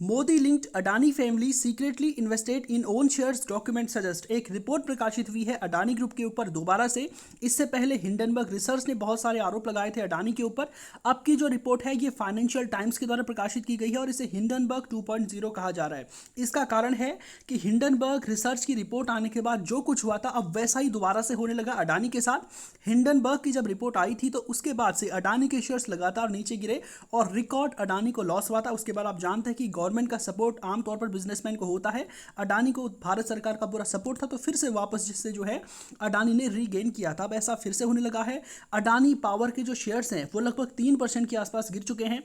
Modi linked Adani family secretly invested in own shares document suggest. एक report प्रकाशित हुई है अडानी ग्रुप के ऊपर दोबारा से। इससे पहले हिंडनबर्ग रिसर्च ने बहुत सारे आरोप लगाए थे अडानी के ऊपर। अब की जो रिपोर्ट है ये फाइनेंशियल टाइम्स के द्वारा प्रकाशित की गई है और इसे हिंडनबर्ग 2.0 कहा जा रहा है। इसका कारण है कि हिंडनबर्ग रिसर्च की रिपोर्ट आने के बाद जो कुछ हुआ था अब वैसा ही दोबारा से होने लगा अडानी के साथ। हिंडनबर्ग की जब रिपोर्ट आई थी तो उसके बाद से अडानी के शेयर्स लगातार नीचे गिरे और रिकॉर्ड अडानी को लॉस हुआ था। उसके बाद आप जानते हैं कि गवर्नमेंट का सपोर्ट आमतौर पर बिजनेसमैन को होता है। अडानी को भारत सरकार का पूरा सपोर्ट था तो फिर से वापस जिससे जो है अडानी ने रीगेन किया था, अब ऐसा फिर से होने लगा है। अडानी पावर के जो शेयर्स हैं वो लगभग 3% के आसपास गिर चुके हैं।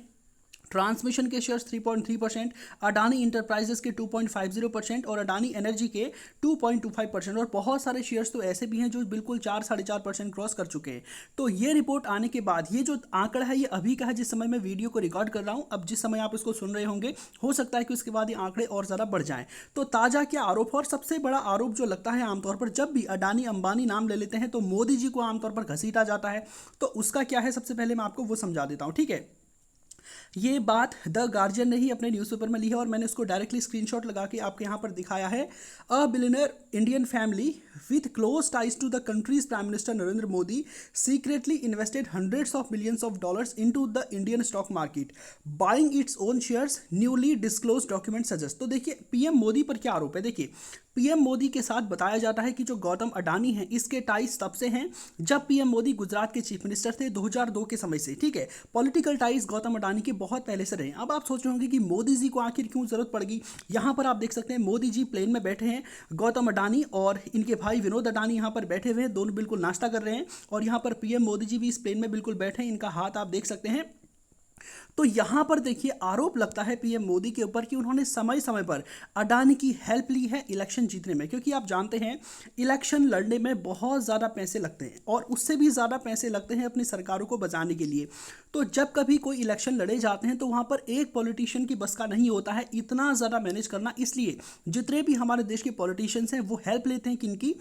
ट्रांसमिशन के शेयर्स 3.3%, अडानी इंटरप्राइजेस के 2.50% और अडानी एनर्जी के 2.25%। और बहुत सारे शेयर्स तो ऐसे भी हैं जो बिल्कुल 4-4.5% क्रॉस कर चुके हैं। तो ये रिपोर्ट आने के बाद ये जो आंकड़ा है ये अभी का है जिस समय मैं वीडियो को रिकॉर्ड कर रहा हूँ। अब जिस समय आप इसको सुन रहे होंगे हो सकता है कि उसके बाद ये आंकड़े और ज़्यादा बढ़ जाएं। तो ताज़ा क्या आरोप, और सबसे बड़ा आरोप जो लगता है आमतौर पर जब भी अडानी अंबानी नाम ले लेते हैं तो मोदी जी को आमतौर पर घसीटा जाता है। तो उसका क्या है, सबसे पहले मैं आपको वो समझा देता हूँ, ठीक है। ये बात द गार्जियन ने ही अपने न्यूज़पेपर में ली है और मैंने उसको डायरेक्टली स्क्रीनशॉट लगा के आपके यहाँ पर दिखाया है। A billionaire Indian family with close ties to the country's prime minister Narendra Modi secretly invested hundreds of millions of dollars into the Indian stock market buying its own shares, newly disclose document suggest. तो देखिए PM Modi पर क्या आरोप है। देखिए PM Modi के साथ बताया जाता है कि जो गौतम अडानी हैं इसके टाइज तब से हैं जब पीएम मोदी गुजरात के चीफ मिनिस्टर थे 2002 के समय से, ठीक है। पॉलिटिकल टाइज गौतम अडानी के बहुत पहले से रहे। अब आप सोच रहे होंगे कि मोदी जी को आखिर क्यों जरूरत पड़ गई। यहाँ पर आप देख सकते हैं मोदी जी प्लेन में बैठे हैं, गौतम अडानी और इनके भाई विनोद अडानी यहाँ पर बैठे हुए हैं, दोनों बिल्कुल नाश्ता कर रहे हैं और यहाँ पर पीएम मोदी जी भी इस प्लेन में बिल्कुल बैठे हैं, इनका हाथ आप देख सकते हैं। तो यहां पर देखिए आरोप लगता है पीएम मोदी के ऊपर कि उन्होंने समय समय पर अडानी की हेल्प ली है इलेक्शन जीतने में, क्योंकि आप जानते हैं इलेक्शन लड़ने में बहुत ज़्यादा पैसे लगते हैं और उससे भी ज़्यादा पैसे लगते हैं अपनी सरकारों को बचाने के लिए। तो जब कभी कोई इलेक्शन लड़े जाते हैं तो वहाँ पर एक पॉलिटिशियन की बस का नहीं होता है इतना ज़्यादा मैनेज करना, इसलिए जितने भी हमारे देश के पॉलिटिशियंस हैं वो हेल्प लेते हैं किनकी,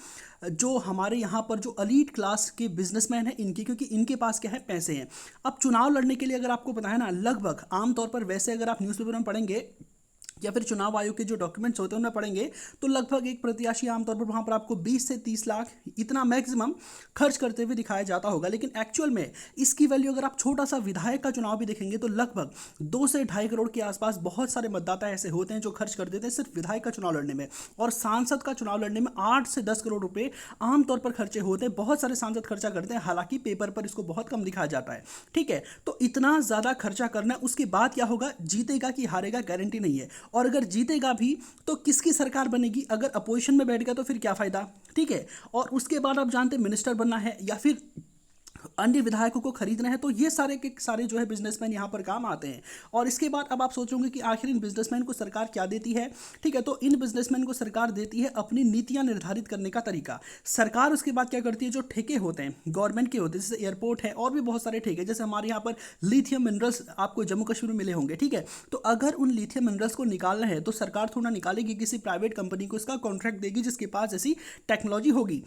जो हमारे यहाँ पर जो अलीट क्लास के बिजनेसमैन हैं इनकी, क्योंकि इनके पास क्या है, पैसे हैं। अब चुनाव लड़ने के लिए अगर आपको पता है ना, लगभग आमतौर पर वैसे अगर आप न्यूज़पेपर में पढ़ेंगे या फिर चुनाव आयोग के जो डॉक्यूमेंट्स होते हैं उनमें पढ़ेंगे तो लगभग एक प्रत्याशी आमतौर पर वहाँ पर आपको 20 से 30 लाख इतना मैक्सिमम खर्च करते हुए दिखाया जाता होगा। लेकिन एक्चुअल में इसकी वैल्यू अगर आप छोटा सा विधायक का चुनाव भी देखेंगे तो लगभग 2 से 2.5 करोड़ के आसपास बहुत सारे मतदाता ऐसे होते हैं जो खर्च कर देते हैं सिर्फ विधायक का चुनाव लड़ने में। और सांसद का चुनाव लड़ने में 8 से 10 करोड़ रुपए आमतौर पर खर्चे होते हैं। बहुत सारे सांसद खर्चा करते हैं, हालांकि पेपर पर इसको बहुत कम दिखाया जाता है, ठीक है। तो इतना ज़्यादा खर्चा करना, उसके बाद क्या होगा, जीतेगा कि हारेगा गारंटी नहीं है। और अगर जीतेगा भी तो किसकी सरकार बनेगी, अगर अपोजिशन में बैठ गया तो फिर क्या फायदा, ठीक है। और उसके बाद आप जानते हैं मिनिस्टर बनना है या फिर अन्य विधायकों को खरीदना है, तो ये सारे के सारे जो है बिजनेसमैन यहाँ पर काम आते हैं। और इसके बाद अब आप सोचोगे कि आखिर इन बिजनेसमैन को सरकार क्या देती है, ठीक है। तो इन बिजनेसमैन को सरकार देती है अपनी नीतियाँ निर्धारित करने का तरीका। सरकार उसके बाद क्या करती है, जो ठेके होते हैं गवर्नमेंट के होते हैं, जैसे एयरपोर्ट है और भी बहुत सारे ठेके, जैसे हमारे यहाँ पर लिथियम मिनरल्स आपको जम्मू कश्मीर में मिले होंगे, ठीक है। तो अगर उन लिथियम मिनरल्स को निकालना है तो सरकार थोड़ा निकालेगी, किसी प्राइवेट कंपनी को इसका कॉन्ट्रैक्ट देगी जिसके पास ऐसी टेक्नोलॉजी होगी।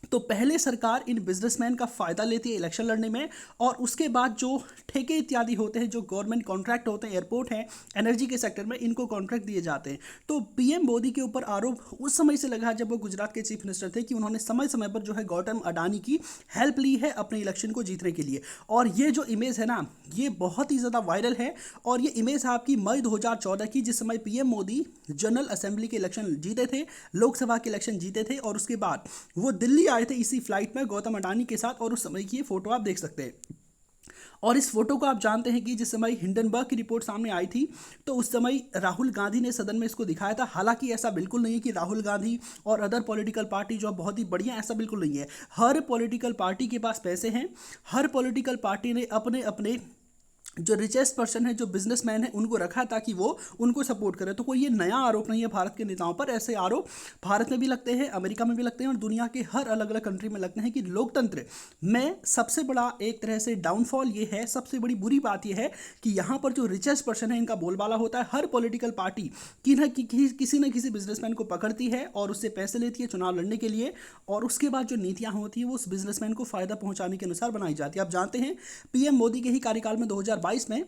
तो पहले सरकार इन बिजनेसमैन का फायदा लेती है इलेक्शन लड़ने में, और उसके बाद जो ठेके इत्यादि होते हैं, जो गवर्नमेंट कॉन्ट्रैक्ट होते हैं, एयरपोर्ट हैं, एनर्जी के सेक्टर में, इनको कॉन्ट्रैक्ट दिए जाते हैं। तो पीएम मोदी के ऊपर आरोप उस समय से लगा जब वो गुजरात के चीफ मिनिस्टर थे कि उन्होंने समय समय पर जो है गौतम अडानी की हेल्प ली है अपने इलेक्शन को जीतने के लिए। और ये जो इमेज है ना, ये बहुत ही ज़्यादा वायरल है। और ये इमेज है आपकी मई 2014 की, जिस समय पीएम मोदी जनरल असेंबली के इलेक्शन जीते थे, लोकसभा के इलेक्शन जीते थे, और उसके बाद वो दिल्ली आए थे इसी फ्लाइट में गौतम अडानी के साथ। और उस समय की ये फोटो आप देख सकते हैं। और इस फोटो को आप जानते हैं कि जिस समय हिंडनबर्ग की रिपोर्ट सामने आई थी तो उस समय राहुल गांधी ने सदन में इसको दिखाया था। हालांकि ऐसा बिल्कुल नहीं है कि राहुल गांधी और अदर पॉलिटिकल पार्टी जो बहुत ही बढ़िया, ऐसा बिल्कुल नहीं है। हर पॉलिटिकल पार्टी के पास पैसे हैं, हर पॉलिटिकल पार्टी ने अपने अपने जो रिचेस्ट पर्सन है, जो बिजनेसमैन है, उनको रखा ताकि वो उनको सपोर्ट करे। तो कोई ये नया आरोप नहीं है भारत के नेताओं पर। ऐसे आरोप भारत में भी लगते हैं, अमेरिका में भी लगते हैं और दुनिया के हर अलग अलग कंट्री में लगते हैं कि लोकतंत्र में सबसे बड़ा एक तरह से डाउनफॉल ये है, सबसे बड़ी बुरी बात ये है कि यहाँ पर जो रिचेस्ट पर्सन है इनका बोलबाला होता है। हर पॉलिटिकल पार्टी किसी न किसी बिजनेसमैन को पकड़ती है और उससे पैसे लेती है चुनाव लड़ने के लिए, और उसके बाद जो नीतियाँ होती है वो उस बिजनेसमैन को फायदा पहुँचाने के अनुसार बनाई जाती है। आप जानते हैं पीएम मोदी के ही कार्यकाल में 2022 में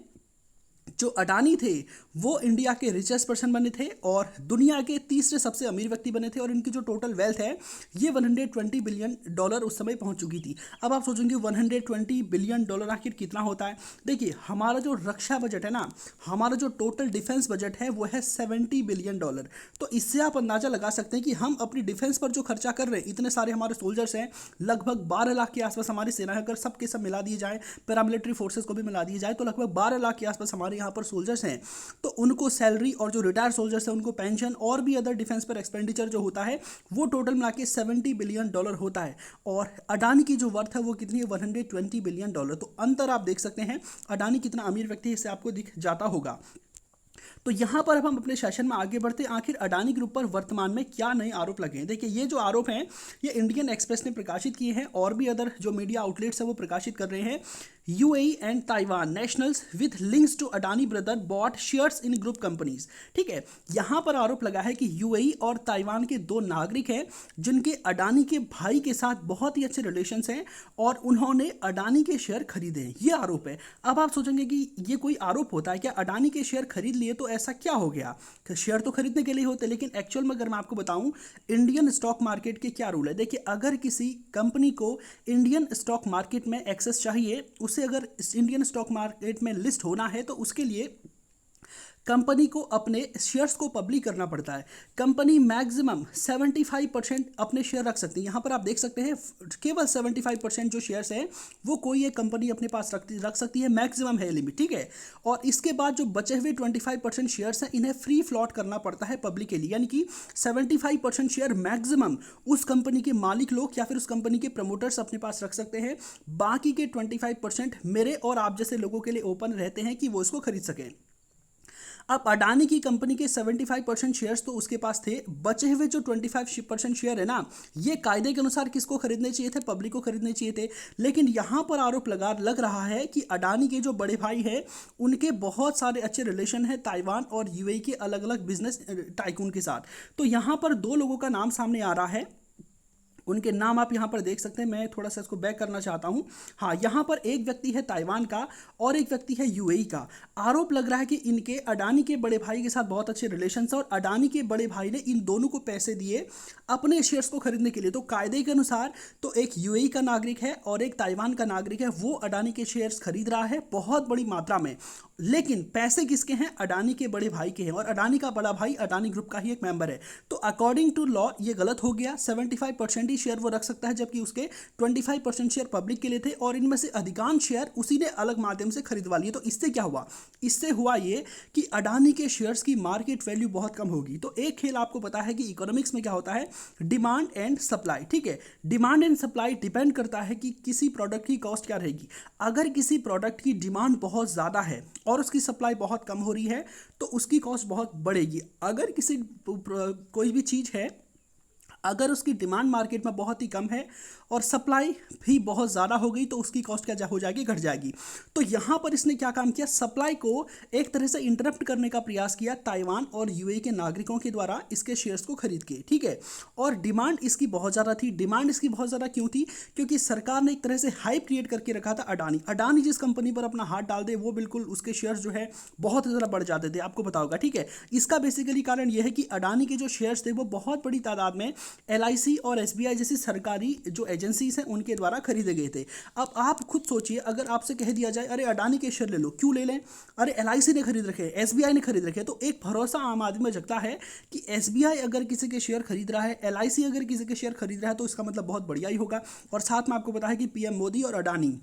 जो अडानी थे वो इंडिया के रिचेस्ट पर्सन बने थे और दुनिया के तीसरे सबसे अमीर व्यक्ति बने थे और इनकी जो टोटल वेल्थ है ये $120 बिलियन उस समय पहुंच चुकी थी। अब आप सोचेंगे $120 बिलियन आखिर कितना होता है। देखिए हमारा जो रक्षा बजट है ना, हमारा जो टोटल डिफेंस बजट है वो है $70 बिलियन। तो इससे आप अंदाजा लगा सकते हैं कि हम अपनी डिफेंस पर जो खर्चा कर रहे हैं, इतने सारे हमारे सोल्जर्स हैं, लगभग 12 लाख के आसपास हमारी सेना है। अगर सबके सब मिला दिए जाए, पैरामिलिट्री फोर्सेस को भी मिला दिए जाए, तो लगभग 12 लाख के आसपास हमारे यहाँ पर सोल्जर्स हैं। तो उनको सैलरी और जो रिटायर्ड सोल्जर्स हैं उनको पेंशन और भी अदर डिफेंस पर एक्सपेंडिचर जो होता है वो टोटल मिला के $70 बिलियन होता है। और अडानी की जो वर्थ है वो कितनी है, $120 बिलियन। तो अंतर आप देख सकते हैं, अडानी कितना अमीर व्यक्ति है इससे आपको दिख जाता होगा। तो यहाँ पर अब हम अपने सेशन में आगे बढ़ते हैं, आखिर अडानी ग्रुप पर वर्तमान में क्या नए आरोप लगे हैं। देखिए ये जो आरोप हैं ये इंडियन एक्सप्रेस ने प्रकाशित किए हैं और भी अदर जो मीडिया आउटलेट्स हैं वो प्रकाशित कर रहे हैं। UAE and Taiwan nationals with links to Adani brother bought shares in group companies. ठीक है, यहाँ पर आरोप लगा है कि यूएई और ताइवान के दो नागरिक हैं जिनके अडानी के भाई के साथ बहुत ही अच्छे रिलेशंस हैं और उन्होंने अडानी के शेयर खरीदे हैं, ये आरोप है। अब आप सोचेंगे कि ये कोई आरोप होता है क्या, अडानी के शेयर खरीद लिए तो ऐसा क्या हो गया, शेयर तो खरीदने के लिए होते। लेकिन एक्चुअल में अगर मैं आपको बताऊं इंडियन स्टॉक मार्केट के क्या रूल है। देखिए अगर किसी कंपनी को इंडियन स्टॉक मार्केट में एक्सेस चाहिए, उसे अगर इंडियन स्टॉक मार्केट में लिस्ट होना है तो उसके लिए कंपनी को अपने शेयर्स को पब्लिक करना पड़ता है। कंपनी मैक्सिमम 75% अपने शेयर रख सकती है। यहाँ पर आप देख सकते हैं केवल 75% जो शेयर्स हैं वो कोई एक कंपनी अपने पास रख सकती है, मैक्सिमम है लिमिट। ठीक है, और इसके बाद जो बचे हुए 25% शेयर्स हैं इन्हें फ्री फ्लॉट करना पड़ता है पब्लिक के लिए, यानी कि 75% शेयर मैक्सिमम उस कंपनी के मालिक लोग या फिर उस कंपनी के प्रमोटर्स अपने पास रख सकते हैं। बाकी के 25% मेरे और आप जैसे लोगों के लिए ओपन रहते हैं कि वो इसको खरीद सकें। अब अडानी की कंपनी के 75% शेयर्स तो उसके पास थे, बचे हुए जो 25% शेयर है ना, ये कायदे के अनुसार किसको खरीदने चाहिए थे, पब्लिक को खरीदने चाहिए थे। लेकिन यहाँ पर आरोप लग रहा है कि अडानी के जो बड़े भाई हैं उनके बहुत सारे अच्छे रिलेशन है ताइवान और यूएई के अलग अलग बिजनेस टाइकून के साथ। तो यहाँ पर दो लोगों का नाम सामने आ रहा है, उनके नाम आप यहाँ पर देख सकते हैं। मैं थोड़ा सा इसको बैक करना चाहता हूँ। हाँ, यहाँ पर एक व्यक्ति है ताइवान का और एक व्यक्ति है यूएई का। आरोप लग रहा है कि इनके अडानी के बड़े भाई के साथ बहुत अच्छे रिलेशंस हैं और अडानी के बड़े भाई ने इन दोनों को पैसे दिए अपने शेयर्स को खरीदने के लिए। तो कायदे के अनुसार तो एक यूएई का नागरिक है और एक ताइवान का नागरिक है, वो अडानी के शेयर्स खरीद रहा है बहुत बड़ी मात्रा में। लेकिन पैसे किसके हैं, अडानी के बड़े भाई के हैं और अडानी का बड़ा भाई अडानी ग्रुप का ही एक मेंबर है। तो अकॉर्डिंग टू लॉ ये गलत हो गया। 75% ही शेयर वो रख सकता है जबकि उसके 25% शेयर पब्लिक के लिए थे और इनमें से अधिकांश शेयर उसी ने अलग माध्यम से खरीदवा लिए। तो इससे क्या हुआ, इससे हुआ ये कि अडानी के शेयर्स की मार्केट वैल्यू बहुत कम होगी। तो एक खेल आपको पता है कि इकोनॉमिक्स में क्या होता है, डिमांड एंड सप्लाई। ठीक है, डिमांड एंड सप्लाई डिपेंड करता है कि किसी प्रोडक्ट की कॉस्ट क्या रहेगी। अगर किसी प्रोडक्ट की डिमांड बहुत ज़्यादा है और उसकी सप्लाई बहुत कम हो रही है तो उसकी कॉस्ट बहुत बढ़ेगी। अगर किसी कोई भी चीज़ है, अगर उसकी डिमांड मार्केट में बहुत ही कम है और सप्लाई भी बहुत ज़्यादा हो गई तो उसकी कॉस्ट क्या हो जाएगी, घट जाएगी। तो यहाँ पर इसने क्या काम किया, सप्लाई को एक तरह से इंटरप्ट करने का प्रयास किया ताइवान और यूएई के नागरिकों के द्वारा इसके शेयर्स को खरीद के। ठीक है, और डिमांड इसकी बहुत ज़्यादा थी। डिमांड इसकी बहुत ज़्यादा क्यों थी, क्योंकि सरकार ने एक तरह से हाइप क्रिएट करके रखा था। अडानी जिस कंपनी पर अपना हाथ डाल दे वो बिल्कुल उसके शेयर्स जो है बहुत ज़्यादा बढ़ जाते थे, आपको पता होगा। ठीक है, इसका बेसिकली कारण यह है कि अडानी के जो शेयर्स थे वो बहुत बड़ी तादाद में एलआईसी और एसबीआई जैसी सरकारी जो एजेंसीज हैं उनके द्वारा खरीदे गए थे। अब आप खुद सोचिए, अगर आपसे कह दिया जाए अरे अडानी के शेयर ले लो, क्यों ले लें, अरे एलआईसी ने खरीद रखे, एसबीआई ने खरीद रखे, तो एक भरोसा आम आदमी में जगता है कि एसबीआई अगर किसी के शेयर खरीद रहा है, एलआईसी अगर किसी के शेयर खरीद रहा है तो इसका मतलब बहुत बढ़िया ही होगा। और साथ में आपको पता है कि पीएम मोदी और अडानी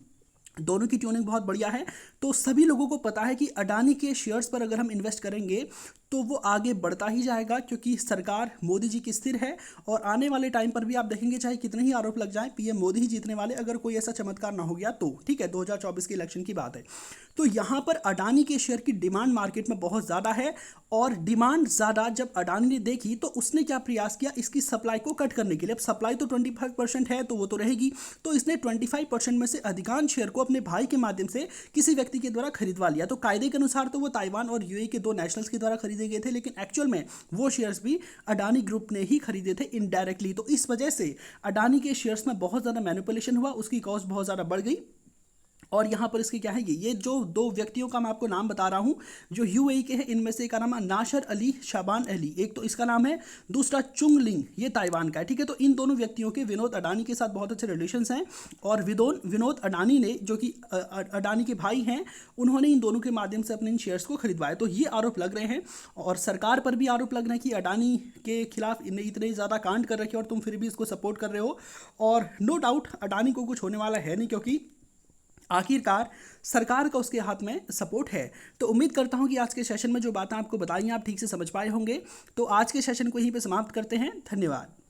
दोनों की ट्यूनिंग बहुत बढ़िया है। तो सभी लोगों को पता है कि अडानी के शेयर्स पर अगर हम इन्वेस्ट करेंगे तो वो आगे बढ़ता ही जाएगा, क्योंकि सरकार मोदी जी की स्थिर है और आने वाले टाइम पर भी आप देखेंगे चाहे कितने ही आरोप लग जाएं, पीएम मोदी ही जीतने वाले, अगर कोई ऐसा चमत्कार ना हो गया तो। ठीक है, 2024 के इलेक्शन की बात है। तो यहाँ पर अडानी के शेयर की डिमांड मार्केट में बहुत ज़्यादा है और डिमांड ज़्यादा जब अडानी ने देखी तो उसने क्या प्रयास किया, इसकी सप्लाई को कट करने के लिए। अब सप्लाई तो 25% है तो वो तो रहेगी, तो इसने 25% में से अधिकांश शेयर को अपने भाई के माध्यम से किसी व्यक्ति के द्वारा खरीदवा लिया। तो कायदे के अनुसार तो वो ताइवान और यूएई के दो नेशनल्स के द्वारा खरीदे गए थे, लेकिन एक्चुअल में वो शेयर्स भी अडानी ग्रुप ने ही खरीदे थे इनडायरेक्टली। तो इस वजह से अडानी के शेयर्स में बहुत ज़्यादा मैनिपुलेशन हुआ, उसकी कॉस्ट बहुत ज़्यादा बढ़ गई और यहाँ पर इसके क्या है, ये जो दो व्यक्तियों का मैं आपको नाम बता रहा हूँ जो यूएई के हैं, इनमें से एक का नाम है नाशर अली शाबान अली, एक तो इसका नाम है, दूसरा चुंग लिंग, ये ताइवान का है। ठीक है, तो इन दोनों व्यक्तियों के विनोद अडानी के साथ बहुत अच्छे रिलेशंस हैं और विनोद अडानी ने, जो कि अडानी के भाई हैं, उन्होंने इन दोनों के माध्यम से अपने इन शेयर्स को खरीदवाया। तो ये आरोप लग रहे हैं और सरकार पर भी आरोप लग रहे हैं कि अडानी के खिलाफ इतने ज़्यादा कांड कर रखे और तुम फिर भी इसको सपोर्ट कर रहे हो। और नो डाउट अडानी को कुछ होने वाला है नहीं, क्योंकि आखिरकार सरकार का उसके हाथ में सपोर्ट है। तो उम्मीद करता हूं कि आज के सेशन में जो बातें आपको बताई हैं आप ठीक से समझ पाए होंगे। तो आज के सेशन को यहीं पे समाप्त करते हैं। धन्यवाद।